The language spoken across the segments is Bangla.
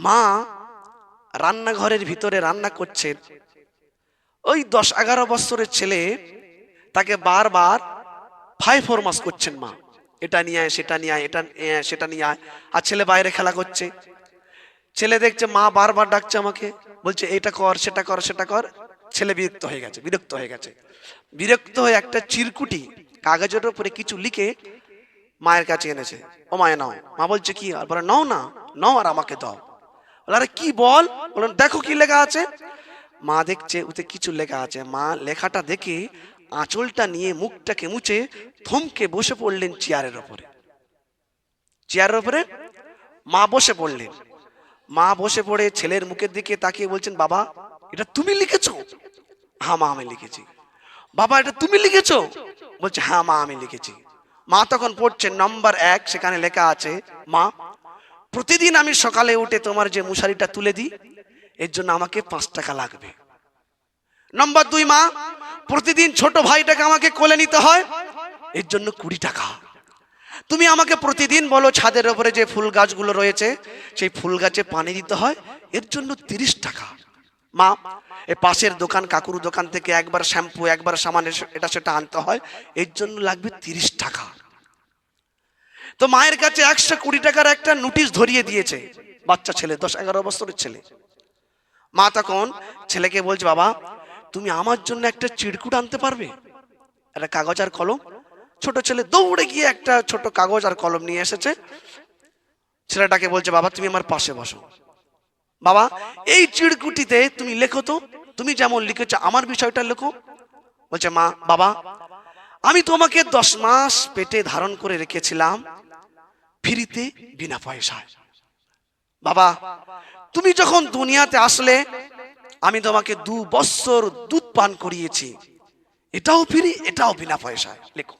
মা রান্নাঘরের ভিতরে রান্না করছেন। ওই 10-11 বছরের ছেলে তাকে বারবার ফাই ফরমাস করছেন মা, এটা নিয়ে আয়, সেটা নিয়ে আয়, এটা সেটা নিয়ে আয়। আর ছেলে বাইরে খেলা করছে। ছেলে দেখছে মা বারবার ডাকছে আমাকে, বলছে এটা কর, সেটা কর, সেটা কর। ছেলে বিরক্ত হয়ে একটা চিরকুটি কাগজের উপরে কিছু লিখে মায়ের কাছে এনেছে। ও মায়ে নাও। মা বলছে কি? আর বলে নাও না, নাও আর আমাকে দাও। বলে আরে কি বল? বলেন দেখো কি লেখা আছে। মা দেখছে ওতে কিছু লেখা আছে। মা লেখাটা দেখে আঁচলটা নিয়ে মুখটাকে মুছে থমকে বসে পড়লেন চেয়ারের উপরে মা বসে পড়লেন। মা বসে পড়ে ছেলের মুখের দিকে তাকিয়ে বলছেন, বাবা এটা তুমি লিখেছো? হ্যাঁ মা আমি লিখেছি। বাবা এটা তুমি লিখেছো? বলছে হ্যাঁ মা আমি লিখেছি। মা তখন পড়ছেন নম্বর 1, সেখানে লেখা আছে, মা প্রতিদিন আমি সকালে উঠে তোমার যে মশারিটা তুলে দিই, এর জন্য আমাকে 5 টাকা লাগবে। নম্বর 2, মা প্রতিদিন ছোট ভাইটাকে আমাকে কোলে নিতে হয়, এর জন্য 20 টাকা। তুমি আমাকে প্রতিদিন বলো ছাদের উপরে যে ফুল গাছগুলো রয়েছে সেই ফুল গাছে পানি দিতে হয়, এর জন্য 30 টাকা। মা এ পাশের দোকান কাকুর দোকান থেকে একবার শ্যাম্পু একবার সামান এটা সেটা আনতে হয়, এর জন্য লাগবে 30 টাকা। তো মায়ের কাছে 120 টাকার একটা নোটিশ ধরিয়ে দিয়েছে বাচ্চা ছেলে, 10-11 বছরের ছেলে। মা তখন ছেলেকে বলছে, বাবা তুমি আমার জন্য একটা চিরকুট আনতে পারবে, একটা কাগজ আর কলম? ছোট ছেলে দৌড়ে গিয়ে একটা ছোট কাগজ আর কলম নিয়ে এসেছে। ছেলেটাকে বলছে, বাবা তুমি আমার পাশে বসো। বাবা এই চিরকুটিতে তুমি লেখো তো, তুমি যেমন লিখেছো আমার বিষয়টা লেখো। বলছে, মা বাবা আমি তোমাকে 10 মাস পেটে ধারণ করে রেখেছিলাম ফ্রিতে, বিনা পয়সায়। বাবা তুমি যখন দুনিয়াতে আসলে আমি তোমাকে 2 বছর দুধ পান করিয়েছি, এটাও ফ্রি, এটাও বিনা পয়সায়, লেখো।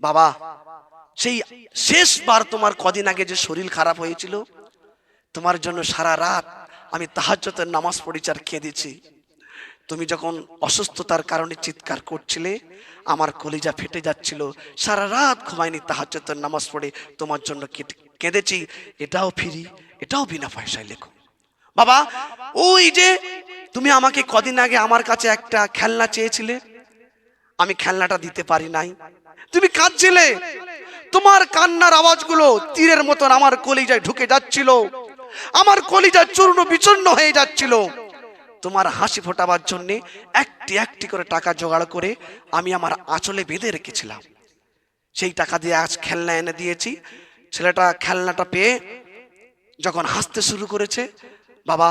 বাবা সেই শেষবার তোমার কদিন আগে যে শরীর খারাপ হয়েছিল, তোমার জন্য সারা রাত আমি তাহাজ্জুদের নামাজ পড়েছি আর কেঁদেছি। তুমি যখন অসুস্থতার কারণে চিৎকার করছিলে আমার কলিজা ফেটে যাচ্ছিল, সারা রাত ঘুমাইনি তাহাজ্জুদের নামাজ পড়ে তোমার জন্য কেঁদেছি, এটাও ফ্রি, এটাও বিনা পয়সায়, লেখো। বাবা ওই যে তুমি আমাকে কদিন আগে আমার কাছে একটা খেলনা চেয়েছিলে, আমি খেলনাটা দিতে পারি নাই, তুমি কাঁদছিলে, তোমার কান্নার আওয়াজগুলো তীরের মতন আমার কলিজায় ঢুকে যাচ্ছিল, আমার কলিজা চূর্ণ বিচূর্ণ হয়ে যাচ্ছিল। তোমার হাসি ফোটাবার জন্য একটি একটি করে টাকা জোগাড় করে আমি আমার আঁচলে বেঁধে রেখেছিলাম, সেই টাকা দিয়ে আজ খেলনা এনে দিয়েছি। ছেলেটা খেলনাটা পেয়ে যখন হাসতে শুরু করেছে, বাবা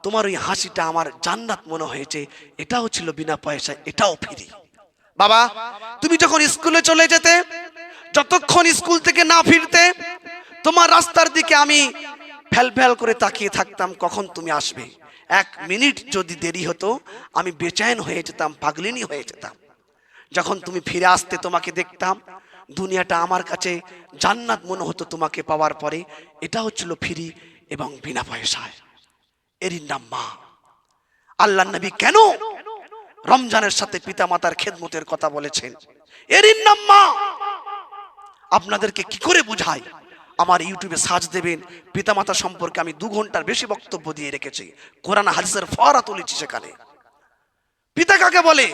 তোমার ওই হাসিটা আমার জান্নাত মনে হয়েছে, এটাও ছিল বিনা পয়সায়, এটাও ফ্রি। বাবা তুমি যখন স্কুলে চলে যেতে, যতক্ষণ স্কুল থেকে না ফিরতে তোমার রাস্তার দিকে আমি ফ্যাল ফ্যাল করে তাকিয়ে থাকতাম কখন তুমি আসবে। 1 মিনিট যদি দেরি হতো আমি বেচैन হয়ে যেতাম, পাগলিনী হয়ে যেতাম। যখন তুমি ফিরে আসতে তোমাকে দেখতাম, দুনিয়াটা আমার কাছে জান্নাত মনে হতো তোমাকে পাওয়ার পরে, এটা হচ্ছিল ফ্রি এবং বিনা পয়সায়। এরই নাম মা। আল্লাহর নবী কেন রমজানের সাথে পিতামাতার খেদমতের কথা বলেছেন? এরই নাম মা। আপনাদেরকে কি করে বুঝাই? আমার ইউটিউবে সার্চ দেবেন, পিতামাতা সম্পর্কে আমি 2 ঘন্টার বেশি বক্তব্য দিয়ে রেখেছি, কোরআন হাদিসের ফোয়ারা তুলেছি সেখানে। পিতা কাকে বলে?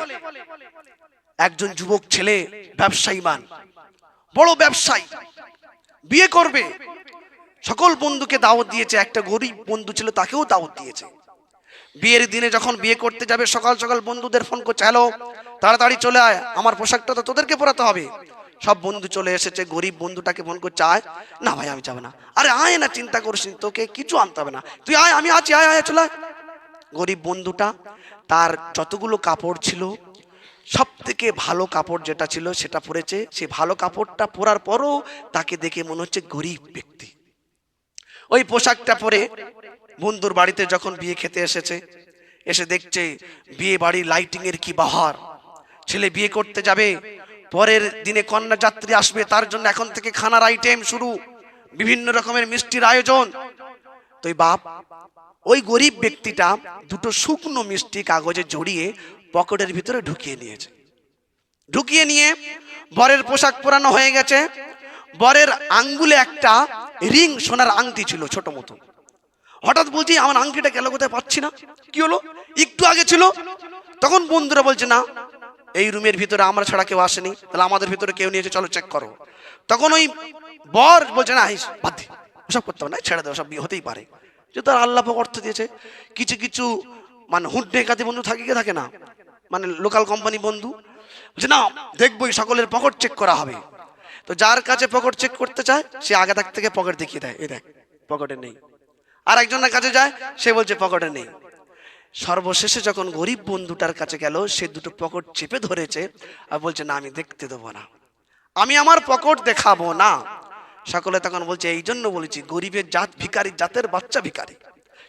একজন যুবক ছেলে ব্যবসায়ী মান, বড় ব্যবসায়ী, বিয়ে করবে, সকল বন্ধুকে দাওয়াত দিয়েছে, একটা গরিব বন্ধু ছিল তাকেও দাওয়াত দিয়েছে। বিয়ের দিনে যখন বিয়ে করতে যাবে সকাল সকাল বন্ধুদের ফোন করছে, হ্যালো তাড়াতাড়ি চলে আয়, আমার পোশাকটা তো তোদেরকে পরাতে হবে। সব বন্ধু চলে এসেছে, গরিব বন্ধুটাকে ফোন করছে, আয়। না ভাই আমি যাবো না। আরে আয় না, চিন্তা করিস না, তোকে কিছু আনতে হবে না, তুই আয়, আমি আছি, আয় আয় চলে আয়। গরিব বন্ধুটা তার যতগুলো কাপড় ছিল সব থেকে ভালো কাপড় যেটা ছিল সেটা পরেছে। সেই ভালো কাপড়টা পরার পরও তাকে দেখে মনে হচ্ছে গরিব ব্যক্তি। ওই পোশাকটা পরে বন্ধুর বাড়িতে যখন বিয়ে খেতে এসেছে, এসে দেখছে বিয়ে বাড়ি লাইটিং এর কি বাহার। ছেলে বিয়ে করতে যাবে, পরের দিনে কন্যা যাত্রী আসবে, তার জন্য এখন থেকে খানার আইটেম শুরু, বিভিন্ন রকমের মিষ্টির আয়োজন। তো বাপ ওই গরিব ব্যক্তিটা 2টো শুকনো মিষ্টি কাগজে জড়িয়ে পকেটের ভিতরে ঢুকিয়ে নিয়ে বরের পোশাক পরানো হয়ে গেছে। বরের আঙ্গুলে একটা রিং সোনার আংটি ছিল ছোট মতো, হঠাৎ বলছি আমার আংটিটা গেল কোথায়, পাচ্ছি না, কি হলো, একটু আগে ছিল। তখন বন্ধুরা বলছে না, এই রুমের ভিতরে আমরা ছাড়া কেউ আসেনি, তাহলে আমাদের ভিতরে কেউ নিয়েছে, চলো চেক করো। তখন ওই বর বলছে না, বাদ দে, ওসব করতে হবে না, ছেড়ে দেবো, সব হতেই পারে, যে তার আল্লাহ পাক অর্থ দিয়েছে। কিছু কিছু মানে হুঁট ডেকাতি বন্ধু থাকে না, মানে লোকাল কোম্পানি বন্ধু, বলছে না দেখবোই, সকলের পকেট চেক করা হবে। তো যার কাছে পকেট চেক করতে চায় সে আগে থাক থেকে পকেট দেখিয়ে দেয়, এই দেখ পকেটে নেই। আর একজনের কাছে যায়, সে বলছে পকেটে নেই। সর্বশেষে যখন গরিব বন্ধুটার কাছে গেল, সে দুটো পকেট চেপে ধরেছে আর বলছে না, আমি দেখতে দেবো না, আমি আমার পকেট দেখাবো না। সকলে তখন বলছে, এই জন্য বলেছি গরিবের জাত ভিখারি, জাতের বাচ্চা ভিখারি,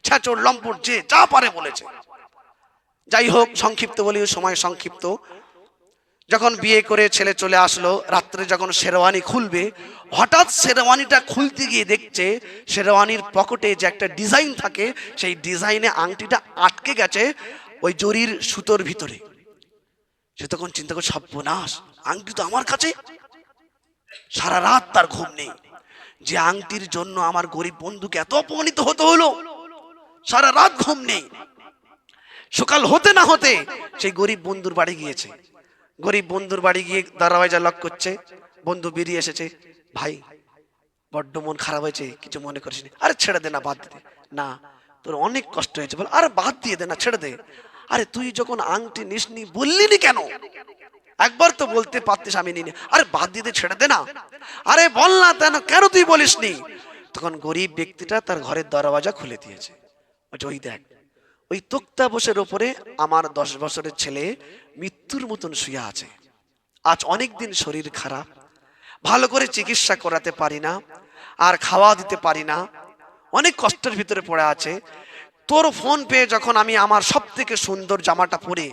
ছ্যাচোর লম্পট যে যা পারে বলেছে। যাই হোক, সংক্ষিপ্ত বলি, সময় সংক্ষিপ্ত। যখন বিয়ে করে ছেলে চলে আসলো, রাত্রে যখন শেরওয়ানি খুলবে, হঠাৎ শেরওয়ানিটা খুলতে গিয়ে দেখছে শেরওয়ানির পকেটে যে একটা ডিজাইন থাকে, সেই ডিজাইনে আংটিটা আটকে গেছে ওই জরির সুতোর ভিতরে। সে তখন চিন্তা করে, সর্বনাশ, আংটি তো আমার কাছে। সারা রাত তার ঘুম নেই, যে আংটির জন্য আমার গরিব বন্ধুকে এত অপমানিত হতে হলো, সারা রাত ঘুম নেই। সকাল হতে না হতে সেই গরিব বন্ধুর বাড়ি গিয়েছে। গরিব বন্ধুর বাড়ি গিয়ে দরওয়াজা লক করছে, বন্ধু বেরিয়ে এসেছে। ভাই বড্ড মন খারাপ হয়েছে, কিছু মনে করিস না। আরে ছেড়ে দে না, বাদ দে না, তোর অনেক কষ্ট হয়েছে বল। আরে বাদ দিয়ে দে না, ছেড়ে দে। আরে তুই যখন আংটি নিসনি বললি নি কেন, একবার তো বলতে পারতিস আমি নিনি। আরে বাদ দিয়ে দে, ছেড়ে দে না। আরে বল না, কেন তুই বলিসনি? তখন গরিব ব্যক্তিটা তার ঘরের দরওয়াজা খুলে দিয়েছে। ওই দেখ, ওই তক্তাপোশের ওপরে আমার 10 বছরের ছেলে মৃত্যুর মতন শুয়ে আছে। আজ অনেক দিন শরীর খারাপ, ভালো করে চিকিৎসা করাতে পারি না, আর খাওয়া দিতে পারি না, অনেক কষ্টের ভিতরে পড়ে আছে। তোর ফোন পেয়ে যখন আমি আমার সব থেকে সুন্দর জামাটা পরে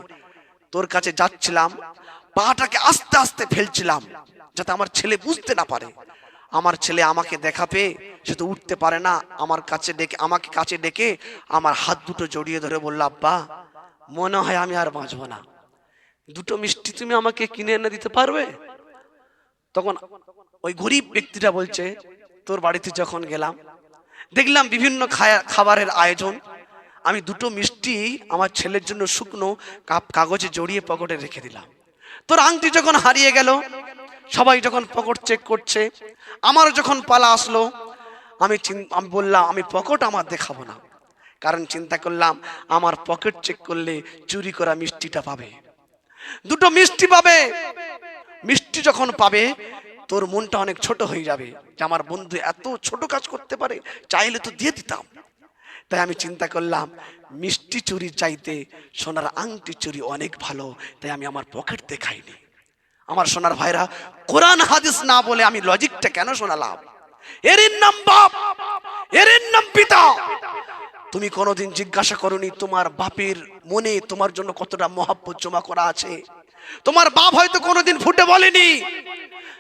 তোর কাছে যাচ্ছিলাম, পাটাকে আস্তে আস্তে ফেলছিলাম যাতে আমার ছেলে বুঝতে না পারে। আমার ছেলে আমাকে দেখা পেয়ে, সে তো উঠতে পারে না, আমাকে কাছে ডেকে আমার হাত দুটো জড়িয়ে ধরে বলল, আব্বা মনে হয় আমি আর বাঁচবো না, দুটো মিষ্টি তুমি আমাকে কিনে এনে দিতে পারবে? তখন ওই গরিব ব্যক্তিটা বলছে, তোর বাড়িতে যখন গেলাম দেখলাম বিভিন্ন খাবারের আয়োজন, আমি দুটো মিষ্টি আমার ছেলের জন্য শুকনো কাগজে জড়িয়ে পকেটে রেখে দিলাম। তোর আংটি যখন হারিয়ে গেল, সবাই যখন পকেট চেক করছে, আমার যখন পালা আসলো, আমি বললাম আমি পকেট আমার দেখাবো না, কারণ চিন্তা করলাম আমার পকেট চেক করলে চুরি করা মিষ্টিটা পাবে, দুটো মিষ্টি পাবে। মিষ্টি যখন পাবে তোর মনটা অনেক ছোট হয়ে যাবে, যে আমার বন্ধু এত ছোট কাজ করতে পারে, চাইলে তো দিয়ে দিতাম। তাই আমি চিন্তা করলাম মিষ্টি চুরি চাইতে সোনার আংটি চুরি অনেক ভালো, তাই আমি আমার পকেট দেখাইনি। আমার সোনার ভাইরা, কোরআন হাদিস না বলে আমি লজিকটা কেন শোনালাম? এর নাম বাপ, এর নাম পিতা। তুমি কোনোদিন জিজ্ঞাসা করোনি তোমার বাপের মনে তোমার জন্য কতটা মহব্বত জমা করা আছে? তোমার বাপ হয়তো কোনোদিন ফুটে বলেনি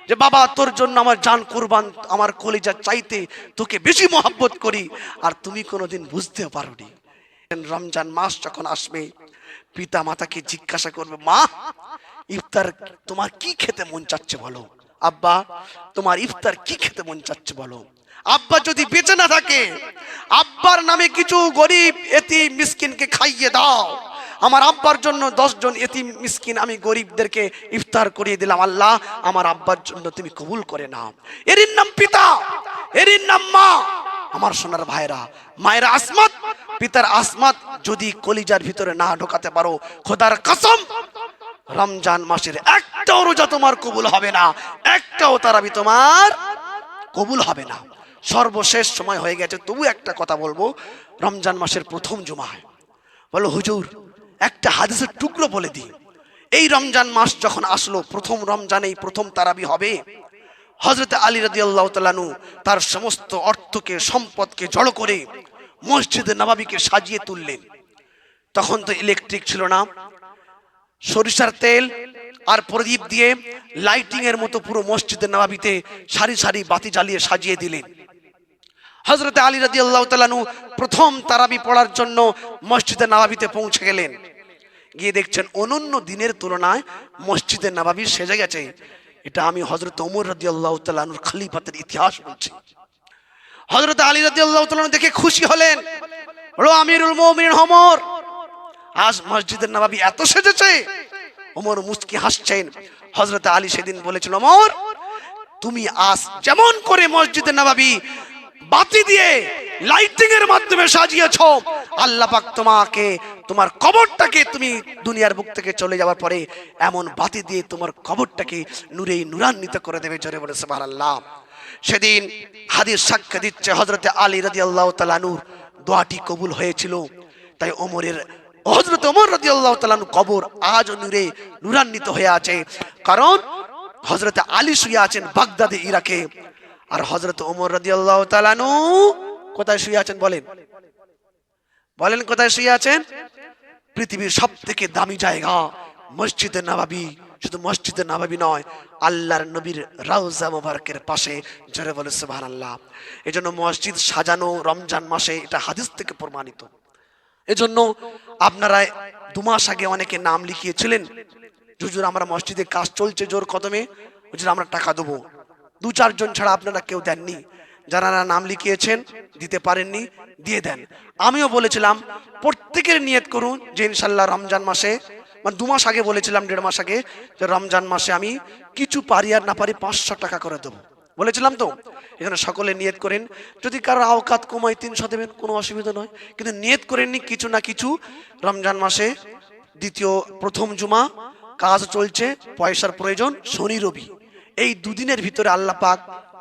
যে বাবা তোর জন্য আমার জান কুরবান, আমার কলিজা চাইতে তোকে বেশি মহব্বত করি, আর তুমি কোনোদিন বুঝতেও পারোনি। রমজান মাস যখন আসবে, পিতা মাতাকে জিজ্ঞাসা করবে, মা ইফতার তোমার কি খেতে মন চাচ্ছে বলো, আব্বা তোমার ইফতার কি খেতে মন চাচ্ছে বলো। আব্বা যদি বেঁচে না থাকে, আব্বার নামে কিছু গরিব এতিম মিসকিনকে খাইয়ে দাও। আমার আব্বার জন্য 10 জন এতিম মিসকিন আমি গরিবদেরকে ইফতার করিয়ে দিলাম, আল্লাহ আমার আব্বার জন্য তুমি কবুল করে নাও। এর নাম পিতা, এর নাম মা। আমার সোনার ভাইরা, মায়ের আসমাত, পিতার আসমাত যদি কলিজার ভিতরে না ঢোকাতে পারো, খোদার কসম রমজান মাসের একটাও রোজা তোমার কবুল হবে না, একটাও তারাবি তোমার কবুল হবে না। সর্বশেষ সময় হয়ে গেছে, তবু একটা কথা বলবো। রমজান মাসের প্রথম জুমায় বলো, হুজুর একটা হাদিসের টুকরো বলে দিই। এই রমজান মাস যখন আসলো, প্রথম রমজানেই প্রথম তারাবি হবে। হযরত আলী রাদিয়াল্লাহু তাআলা আনহু তার সমস্ত অর্থকে, সম্পদকে জড়ো করে মসজিদে নববীকে সাজিয়ে তুললেন। তখন তো ইলেকট্রিক ছিল না, সরিষার তেল আর প্রদীপ দিয়ে লাইটিং এর মতো পুরো মসজিদে নববীতে সারি সারি বাতি জ্বালিয়ে সাজিয়ে দিলেন। হযরত আলী রাদিয়াল্লাহু তাআলা আনহু প্রথম তারাবি পড়ার জন্য মসজিদে নববীতে পৌঁছে গেলেন। গিয়ে দেখছেন অন্যান্য দিনের তুলনায় মসজিদে নববী সেজে গেছে। এটা আমি হযরত ওমর রাদিয়াল্লাহু তাআলা আনহুর খলিফাতের ইতিহাস বলছি। হযরত আলী রাদিয়াল্লাহু তাআলা দেখে খুশি হলেন। বলো আমিরুল মুমিনিন ওমর আজ মসজিদের নববী এত সেজেছে। ওমর মুস্কি হাসছেন। হযরত আলী সেদিন বলেছিল, ওমর তুমি আজ যেমন করে মসজিদের নববী বাতি দিয়ে লাইটিং এর মাধ্যমে সাজিয়েছো, আল্লাহ পাক তোমাকে তোমার কবরটাকে তুমি দুনিয়ার বুক থেকে চলে যাওয়ার পরে এমন বাতি দিয়ে তোমার কবরটাকে নূরে নূরান্বিত করে দেবে। জোরে বলে সুবহানাল্লাহ। সেদিন হাদিস সাক্ষ্য দিচ্ছে হযরত আলী রাদিয়াল্লাহু তাআলা নূর দোয়াটি কবুল হয়েছিল। তাই হযরত ওমর রাদিয়াল্লাহু তাআলা কবর আজ নূরে নূরান্বিত হয়ে আছে। কারণ হযরত আলী শুয়ে আছেন বাগদাদে ইরাকে, আর হযরত ওমর রাদিয়াল্লাহু তাআলা কোথায় শুয়ে আছেন বলেন? বলেন কোথায় শুয়ে আছেন? পৃথিবীর সবথেকে দামি জায়গা মসজিদে নববী। শুধু মসজিদে নববী নয়, আল্লাহর নবীর রওজা মুবারকের পাশে। জোরে বলে সুবহানাল্লাহ। এজন্য মসজিদ সাজানো রমজান মাসে, এটা হাদিস থেকে প্রমাণিত। এজন্য আপনারা 2 মাস আগে অনেকে নাম লিখিয়েছিলেন, হুজুর আমরা মসজিদে কাজ চলছে জোর কদমে, হুজুর আমরা টাকা দেবো। 2-4 জন ছাড়া আপনারা কেউ দেননি। যারা নাম লিখিয়েছেন দিতে পারেননি, দিয়ে দেন। আমিও বলেছিলাম প্রত্যেকের নিয়ত করুন যে ইনশাল্লাহ রমজান মাসে, মানে 2 মাস আগে বলেছিলাম, 1.5 মাস আগে, যে রমজান মাসে আমি কিছু পারি আর না পারি 500 টাকা করে দেবো বলেছিলাম। তো এখানে সকলে নিয়ত করেন। যদি কারোর আওকাত কমায় 300 দেবেন, কোনো অসুবিধা নয়, কিন্তু নিয়ত করেননি কিছু না কিছু। রমজান মাসে প্রথম জুমা কাজ চলছে, পয়সার প্রয়োজন শনি রবি। এই 2 দিনের ভিতরে আল্লাহ পাক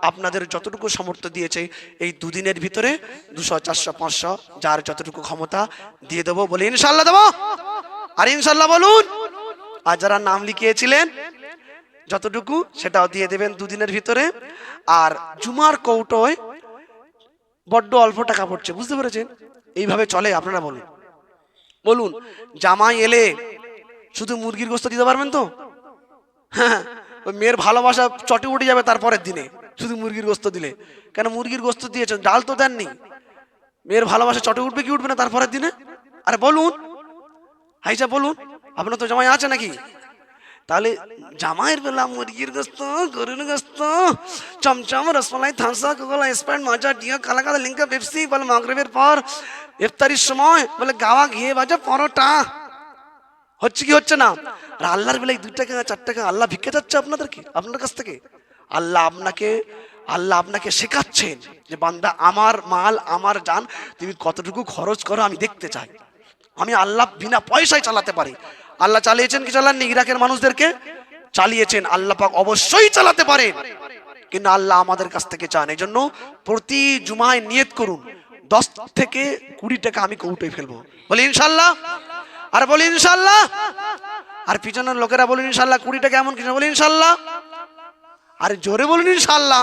আপনাদের যতটুকু সামর্থ্য দিয়েছে, এই 2 দিনের ভিতরে 200, 400, 500 যার যতটুকু ক্ষমতা দিয়ে দেবো। বলে ইনশাল্লাহ দেবো। আর ইনশাল্লাহ বলুন। আর যারা নাম লিখিয়েছিলেন যতটুকু সেটাও দিয়ে দেবেন 2 দিনের ভিতরে। আর জুমার কৌটোয় বড্ড অল্প টাকা পড়ছে, বুঝতে পেরেছেন? এইভাবে চলে? আপনারা বলুন বলুন। জামাই এলে শুধু মুরগির গোশত দিতে পারবেন তো? হ্যাঁ, ওই মেয়ের ভালোবাসা চটে উঠে যাবে তারপরের দিনে শুধু মুরগির গোশত দিলে। কেন মুরগির গোশত দিয়েছেন, ডাল তো দেননি। মেয়ের ভালোবাসা চটে উঠবে কি উঠবে না তারপরের দিনে? আরে বলুন হাইজা বলুন, আপনার তো জামাই আছে নাকি? তাহলে জামাইয়ের বেলা মুরগির গোশত, গরুর গোশত, চমচম, রসমালাই, থামসা, কোলা, স্প্রাইট, মাজা, ডিয়া, কালা কালা, লিঙ্কা, পেপসি, বলে মাগরিবের পর ইফতারির সময় বলে গাওয়া ঘিয়ে ভাজা পরোটা। হচ্ছে কি হচ্ছে না? আর আল্লাহর বেলায় 2 টাকা 4 টাকা আল্লাহ ভিক্ষা যাচ্ছে আপনার কাছ থেকে। আল্লাহ আপনাকে শেখাচ্ছেন যে বান্দা আমার মাল আমার জান তুমি কতটুকু খরচ করো আমি দেখতে চাই। আমি আল্লাহ বিনা পয়সায় চালাতে পারি। আল্লাহ চালিয়েছেন কি চালাননি? ইরাকের মানুষদেরকে চালিয়েছেন। আল্লাহ পাক অবশ্যই চালাতে পারেন, কিন্তু আল্লাহ আমাদের কাছ থেকে চান। এই জন্য প্রতি জুমায় নিয়ত করুন 10 থেকে 20 টাকা আমি কৌটোয় ফেলবো। বলি ইনশাল্লাহ। আর বলি ইনশাল্লাহ। আর পিছনের লোকেরা বলুন ইনশাল্লাহ। 20 টাকা এমন কিছু বলি ইনশাল্লাহ। আরে জোরে বলুন ইনশাল্লাহ।